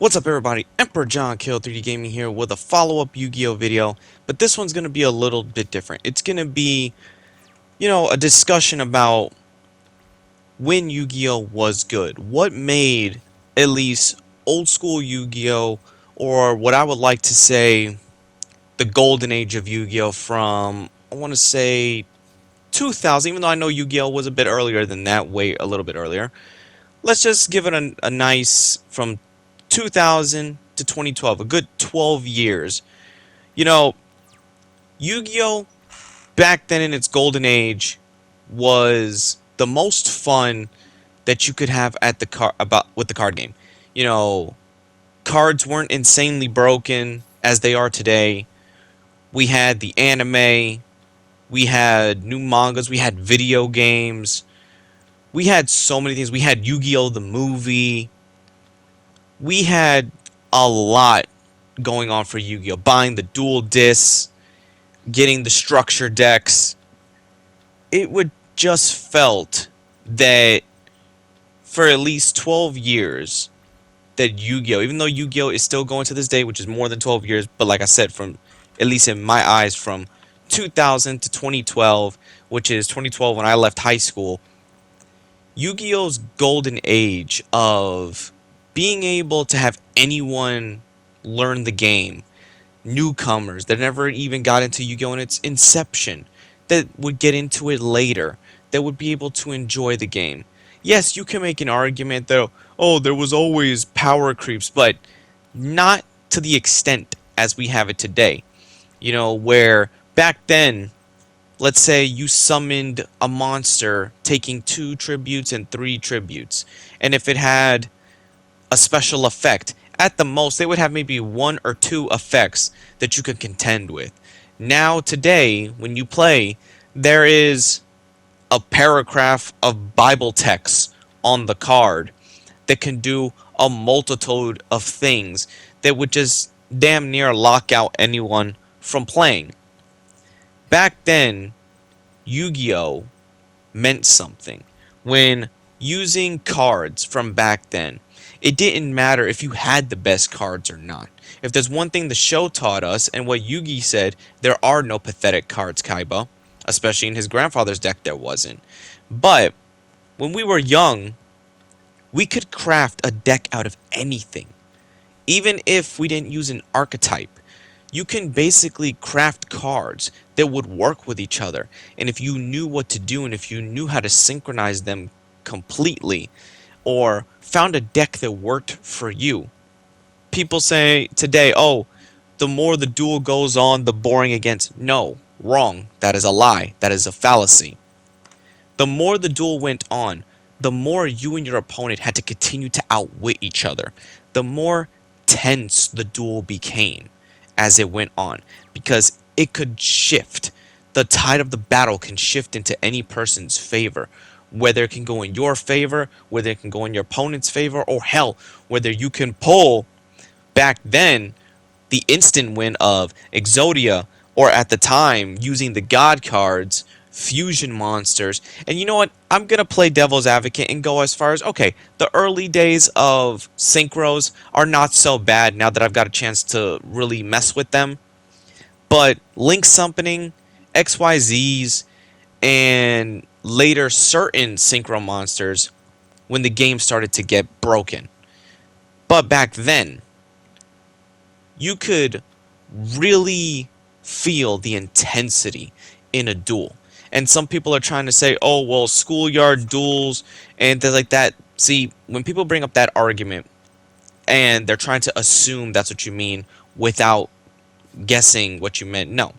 What's up everybody, Emperor John Kill 3D Gaming here with a follow-up Yu-Gi-Oh video, but this one's going to be a little bit different. It's going to be, a discussion about when Yu-Gi-Oh was good. What made at least old school Yu-Gi-Oh, or what I would like to say, the golden age of Yu-Gi-Oh from, I want to say, 2000, even though I know Yu-Gi-Oh was a bit earlier than that, way a little bit earlier. Let's just give it a nice, from 2000 to 2012, a good 12 years. You know, Yu-Gi-Oh! Back then in its golden age was the most fun that you could have at the with the card game. You know, cards weren't insanely broken as they are today. We had the anime, we had new mangas, we had video games, we had so many things. We had Yu-Gi-Oh! The movie. We had a lot going on for Yu-Gi-Oh! Buying the dual discs, getting the structure decks. It would just felt that for at least 12 years that Yu-Gi-Oh! Even though Yu-Gi-Oh! Is still going to this day, which is more than 12 years, but like I said, from at least in my eyes, from 2000 to 2012, which is 2012 when I left high school, Yu-Gi-Oh's golden age of being able to have anyone learn the game, newcomers that never even got into Yu-Gi-Oh in its inception, that would get into it later, that would be able to enjoy the game. Yes, you can make an argument that, oh, there was always power creeps, but not to the extent as we have it today. Where back then, let's say you summoned a monster taking 2 tributes and 3 tributes, and if it had a special effect, at the most they would have maybe 1 or 2 effects that you could contend with. Now today, when you play, there is a paragraph of Bible text on the card that can do a multitude of things that would just damn near lock out anyone from playing. Back then, Yu-Gi-Oh! Meant something. When using cards from back then, it didn't matter if you had the best cards or not. If there's one thing the show taught us, and what Yugi said, there are no pathetic cards, Kaiba. Especially in his grandfather's deck, there wasn't. But when we were young, we could craft a deck out of anything. Even if we didn't use an archetype, you can basically craft cards that would work with each other. And if you knew what to do, and if you knew how to synchronize them completely, or found a deck that worked for you. People say today, oh, the more the duel goes on, the boring it gets. No, wrong. That is a lie. That is a fallacy. The more the duel went on, the more you and your opponent had to continue to outwit each other. The more tense the duel became as it went on, because it could shift. The tide of the battle can shift into any person's favor, whether it can go in your favor, whether it can go in your opponent's favor, or hell, whether you can pull back then the instant win of Exodia, or at the time using the God cards, fusion monsters. And you know what? I'm going to play devil's advocate and go as far as, okay, the early days of synchros are not so bad now that I've got a chance to really mess with them. But Link summoning, XYZs, and later certain synchro monsters when the game started to get broken. But back then, you could really feel the intensity in a duel. And some people are trying to say, oh, well, schoolyard duels and things like that. See, when people bring up that argument and they're trying to assume that's what you mean without guessing what you meant, no.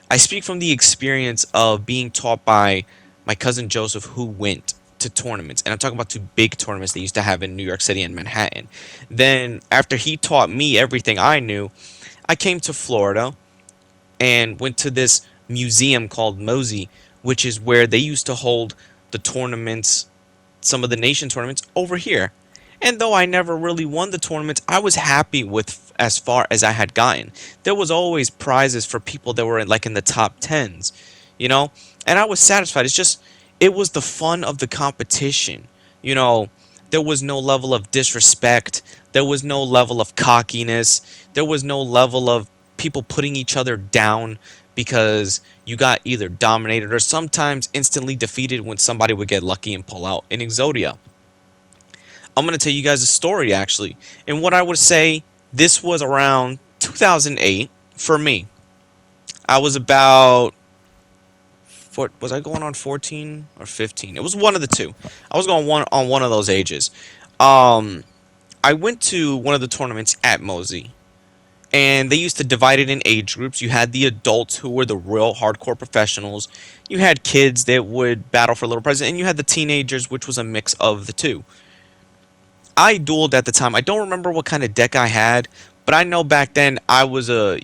I speak from the experience of being taught by my cousin Joseph, who went to tournaments. And I'm talking about 2 big tournaments they used to have in New York City and Manhattan. Then, after he taught me everything I knew, I came to Florida and went to this museum called Mosey, which is where they used to hold the tournaments, some of the nation tournaments, over here. And though I never really won the tournaments, I was happy with as far as I had gotten. There was always prizes for people that were in the top 10s, and I was satisfied. It was the fun of the competition. There was no level of disrespect. There was no level of cockiness. There was no level of people putting each other down because you got either dominated or sometimes instantly defeated when somebody would get lucky and pull out an Exodia. I'm going to tell you guys a story actually. And what I would say, this was around 2008 for me. I was about was I going on 14 or 15? It was one of the two. I was going one of those ages. Um, I went to one of the tournaments at Mosey, and they used to divide it in age groups. You had the adults who were the real hardcore professionals. You had kids that would battle for little prizes, and you had the teenagers, which was a mix of the two. I dueled at the time. I don't remember what kind of deck I had, but I know back then I was a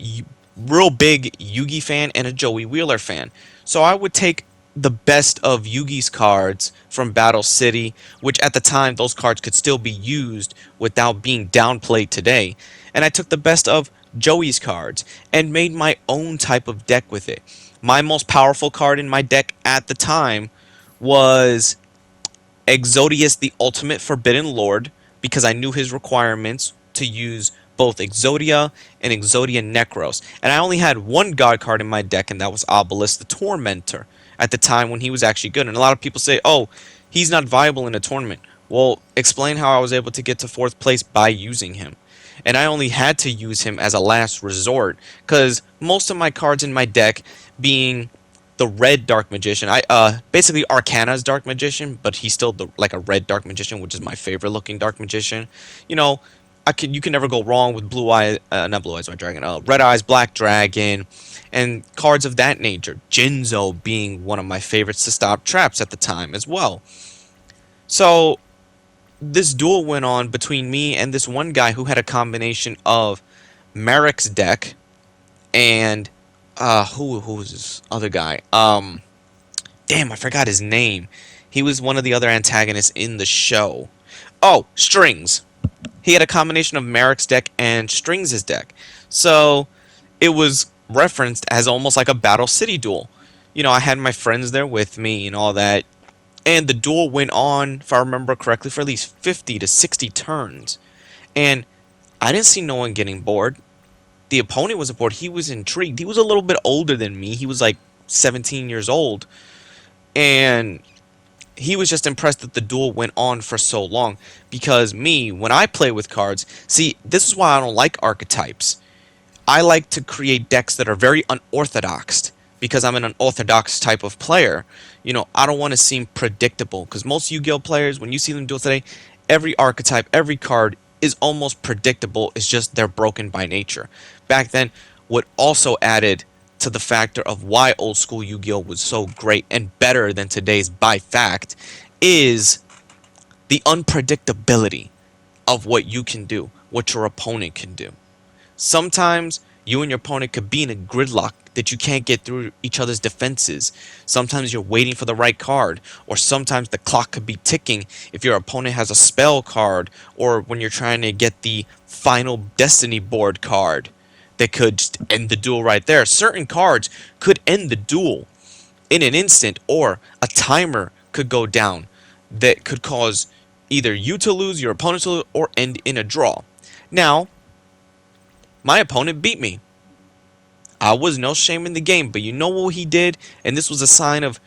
real big Yugi fan and a Joey Wheeler fan. So I would take the best of Yugi's cards from Battle City, which at the time those cards could still be used without being downplayed today. And I took the best of Joey's cards and made my own type of deck with it. My most powerful card in my deck at the time was Exodius the Ultimate Forbidden Lord, because I knew his requirements to use both Exodia and Exodia Necros. And I only had one god card in my deck, and that was Obelisk the Tormentor at the time when he was actually good. And a lot of people say, oh, he's not viable in a tournament. Well, explain how I was able to get to 4th place by using him. And I only had to use him as a last resort, because most of my cards in my deck, being the red Dark Magician. Basically Arcana's Dark Magician, but he's still like a red Dark Magician, which is my favorite looking Dark Magician. You know, you can never go wrong with Blue Eye, not Blue Eyes White Dragon, Red Eyes Black Dragon, and cards of that nature. Jinzo being one of my favorites to stop traps at the time as well. So this duel went on between me and this one guy who had a combination of Merrick's deck and who was this other guy? Damn, I forgot his name. He was one of the other antagonists in the show. Oh, Strings. He had a combination of Merrick's deck and Strings' deck. So it was referenced as almost like a Battle City duel. You know, I had my friends there with me and all that. And the duel went on, if I remember correctly, for at least 50 to 60 turns. And I didn't see no one getting bored. The opponent was bored. He was intrigued. He was a little bit older than me. He was like 17 years old. And he was just impressed that the duel went on for so long. Because me, when I play with cards, see, this is why I don't like archetypes. I like to create decks that are very unorthodox, because I'm an unorthodox type of player. You know, I don't want to seem predictable, because most Yu-Gi-Oh players, when you see them duel today, every archetype, every card is almost predictable. It's just they're broken by nature. Back then, what also added to the factor of why old school Yu-Gi-Oh was so great and better than today's by fact is the unpredictability of what you can do, what your opponent can do. Sometimes you and your opponent could be in a gridlock that you can't get through each other's defenses. Sometimes you're waiting for the right card, or sometimes the clock could be ticking if your opponent has a spell card, or when you're trying to get the final Destiny board card that could just end the duel right there. Certain cards could end the duel in an instant, or a timer could go down that could cause either you to lose, your opponent to lose, or end in a draw. Now, my opponent beat me. I was no shame in the game, but you know what he did? And this was a sign of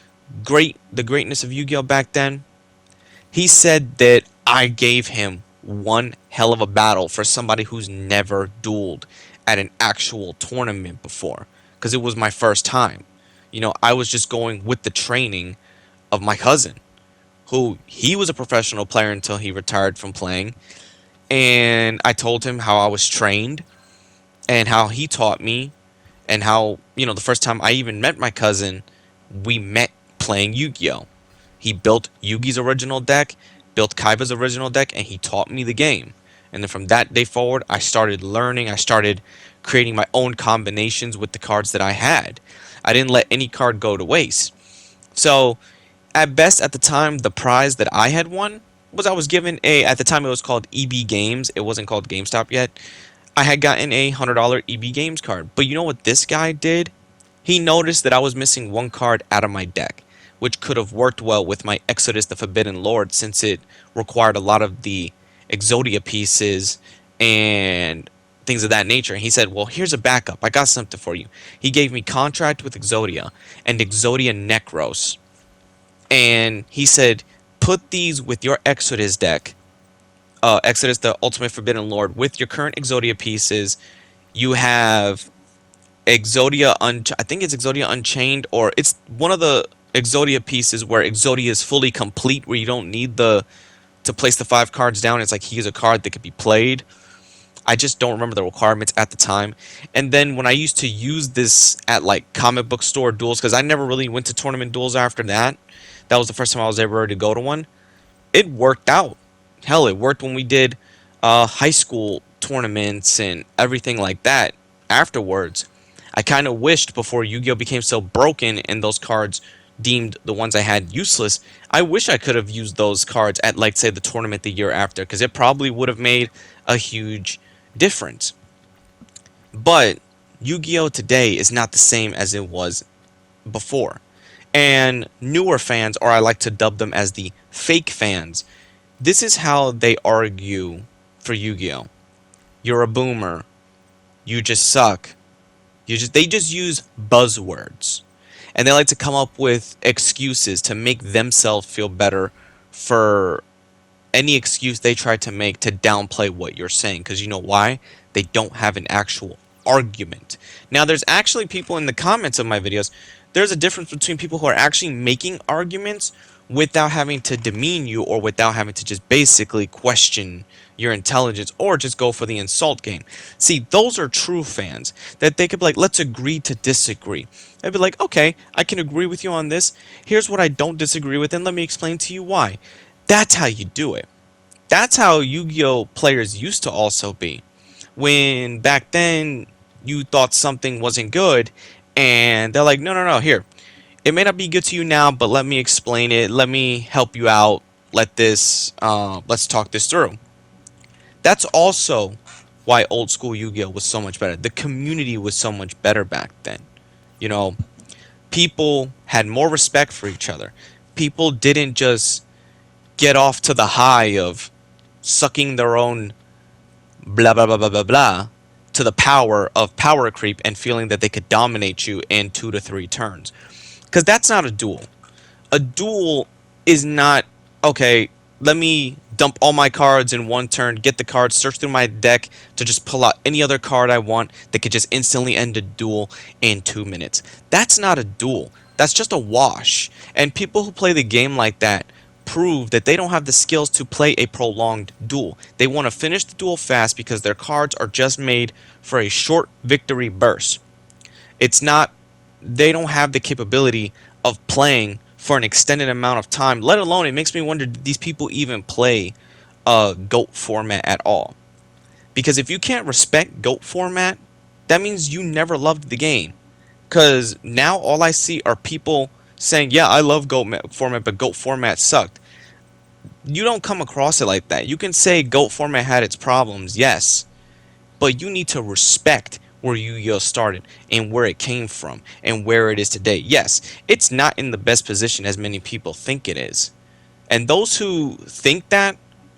the greatness of Yu-Gi-Oh back then. He said that I gave him one hell of a battle for somebody who's never dueled at an actual tournament before, because it was my first time. You know, I was just going with the training of my cousin, who he was a professional player until he retired from playing. And I told him how I was trained and how he taught me, and how, you know, the first time I even met my cousin, we met playing Yu-Gi-Oh! He built Yugi's original deck, built Kaiba's original deck, and he taught me the game. And then from that day forward, I started learning. I started creating my own combinations with the cards that I had. I didn't let any card go to waste. So, at best, at the time, the prize that I had won was I was given at the time it was called EB Games. It wasn't called GameStop yet. I had gotten a $100 EB Games card. But you know what this guy did? He noticed that I was missing one card out of my deck. which could have worked well with my Exodus the Forbidden Lord since it required a lot of the Exodia pieces and things of that nature. And he said, well, here's a backup. I got something for you. He gave me Contract with Exodia and Exodia Necros. And he said, put these with your Exodus deck, Exodus the Ultimate Forbidden Lord, with your current Exodia pieces. You have I think it's Exodia Unchained, or it's one of the Exodia pieces where Exodia is fully complete, where you don't need the to place the 5 cards down. It's like he's a card that could be played. I just don't remember the requirements at the time. And then when I used to use this at like comic book store duels, because I never really went to tournament duels after that. That was the first time I was ever ready to go to one. It worked out. Hell, it worked when we did high school tournaments and everything like that afterwards. I kind of wished before Yu-Gi-Oh became so broken and those cards deemed the ones I had useless, I wish I could have used those cards at, like, say, the tournament the year after, because it probably would have made a huge difference. But Yu-Gi-Oh today is not the same as it was before. And newer fans, or I like to dub them as the fake fans, this is how they argue for Yu-Gi-Oh. You're a boomer. You just suck. They just use buzzwords. And they like to come up with excuses to make themselves feel better for any excuse they try to make to downplay what you're saying. Because you know why? They don't have an actual argument. Now, there's actually people in the comments of my videos. There's a difference between people who are actually making arguments without having to demean you, or without having to just basically question your intelligence, or just go for the insult game. See, those are true fans, that they could be like, let's agree to disagree. They'd be like, okay, I can agree with you on this. Here's what I don't disagree with, and let me explain to you why. That's how you do it. That's how Yu-Gi-Oh players used to also be. When back then you thought something wasn't good, and they're like, no, no, no, here. It may not be good to you now, but let me explain it. Let me help you out. Let's talk this through. That's also why old school Yu-Gi-Oh was so much better. The community was so much better back then. You know, people had more respect for each other. People didn't just get off to the high of sucking their own blah blah blah blah blah blah to the power of power creep and feeling that they could dominate you in 2 to 3 turns. Because that's not a duel. A duel is not, okay, let me dump all my cards in one turn, get the cards, search through my deck to just pull out any other card I want that could just instantly end a duel in 2 minutes. That's not a duel. That's just a wash. And people who play the game like that prove that they don't have the skills to play a prolonged duel. They want to finish the duel fast because their cards are just made for a short victory burst. It's not, they don't have the capability of playing for an extended amount of time, let alone, it makes me wonder, did these people even play GOAT format at all? Because if you can't respect GOAT format, that means you never loved the game. Because now all I see are people saying, yeah, I love GOAT format, but GOAT format sucked. You don't come across it like that. You can say GOAT format had its problems, yes, but you need to respect where Yu-Gi-Oh started and where it came from and where it is today. Yes, it's not in the best position as many people think it is. And those who think that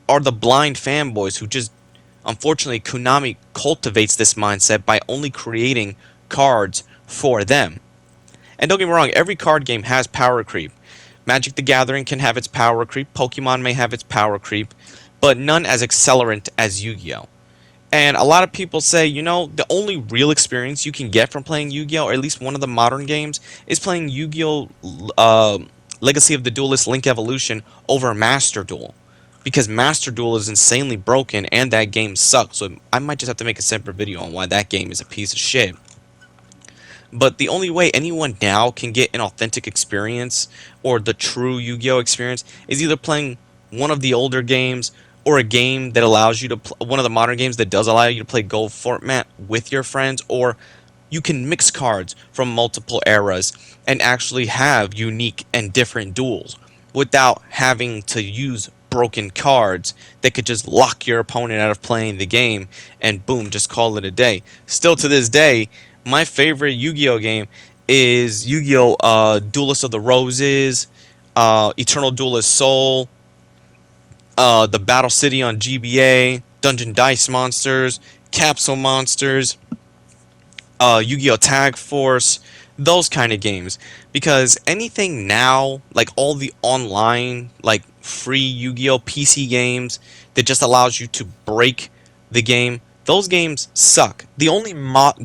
are the blind fanboys who just, unfortunately, Konami cultivates this mindset by only creating cards for them. And don't get me wrong, every card game has power creep. Magic the Gathering can have its power creep, Pokemon may have its power creep, but none as accelerant as Yu-Gi-Oh! And a lot of people say, you know, the only real experience you can get from playing Yu-Gi-Oh!, or at least one of the modern games, is playing Yu-Gi-Oh! Legacy of the Duelist Link Evolution over Master Duel. Because Master Duel is insanely broken and that game sucks, so I might just have to make a separate video on why that game is a piece of shit. But the only way anyone now can get an authentic experience, or the true Yu-Gi-Oh! Experience, is either playing one of the older games, or a game that allows you to one of the modern games that does allow you to play GOAT format with your friends, or you can mix cards from multiple eras and actually have unique and different duels without having to use broken cards that could just lock your opponent out of playing the game and boom, just call it a day. Still to this day, my favorite Yu-Gi-Oh game is Yu-Gi-Oh! Duelist of the Roses, Eternal Duelist Soul, the Battle City on GBA, Dungeon Dice Monsters, Capsule Monsters, Yu-Gi-Oh! Tag Force, those kind of games. Because anything now, like all the online, like free Yu-Gi-Oh! PC games that just allows you to break the game, those games suck. The only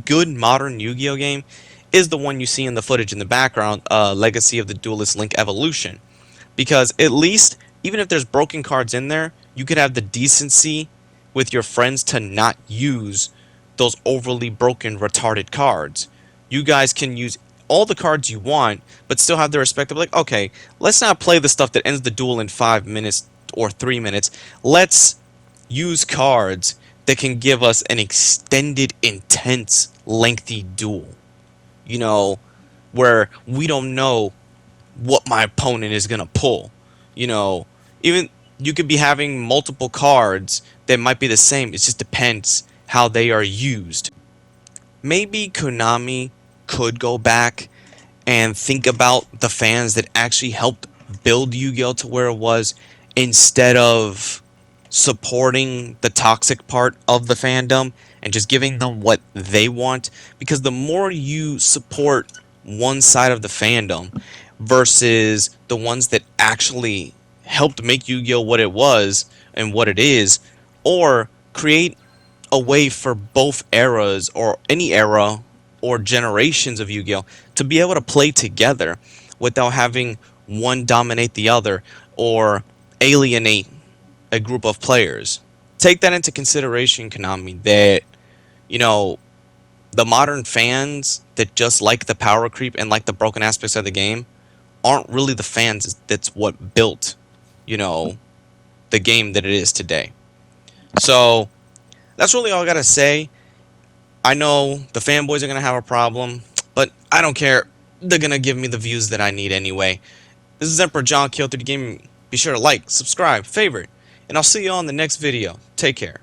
good modern Yu-Gi-Oh! Game is the one you see in the footage in the background, Legacy of the Duelist Link Evolution. Because at least, even if there's broken cards in there, you could have the decency with your friends to not use those overly broken, retarded cards. You guys can use all the cards you want, but still have the respect of like, okay, let's not play the stuff that ends the duel in 5 minutes or 3 minutes. Let's use cards that can give us an extended, intense, lengthy duel. You know, where we don't know what my opponent is going to pull. You know, even you could be having multiple cards that might be the same. It just depends how they are used. Maybe Konami could go back and think about the fans that actually helped build Yu-Gi-Oh to where it was, instead of supporting the toxic part of the fandom and just giving them what they want. Because the more you support one side of the fandom versus the ones that actually helped make Yu-Gi-Oh what it was and what it is, or create a way for both eras or any era or generations of Yu-Gi-Oh to be able to play together without having one dominate the other or alienate a group of players. Take that into consideration, Konami, that, you know, the modern fans that just like the power creep and like the broken aspects of the game aren't really the fans that's what built, you know, the game that it is today. So, that's really all I gotta say. I know the fanboys are gonna have a problem, but I don't care. They're gonna give me the views that I need anyway. This is Emperor John, Kill 3D Gaming. Be sure to like, subscribe, favorite, and I'll see you on the next video. Take care.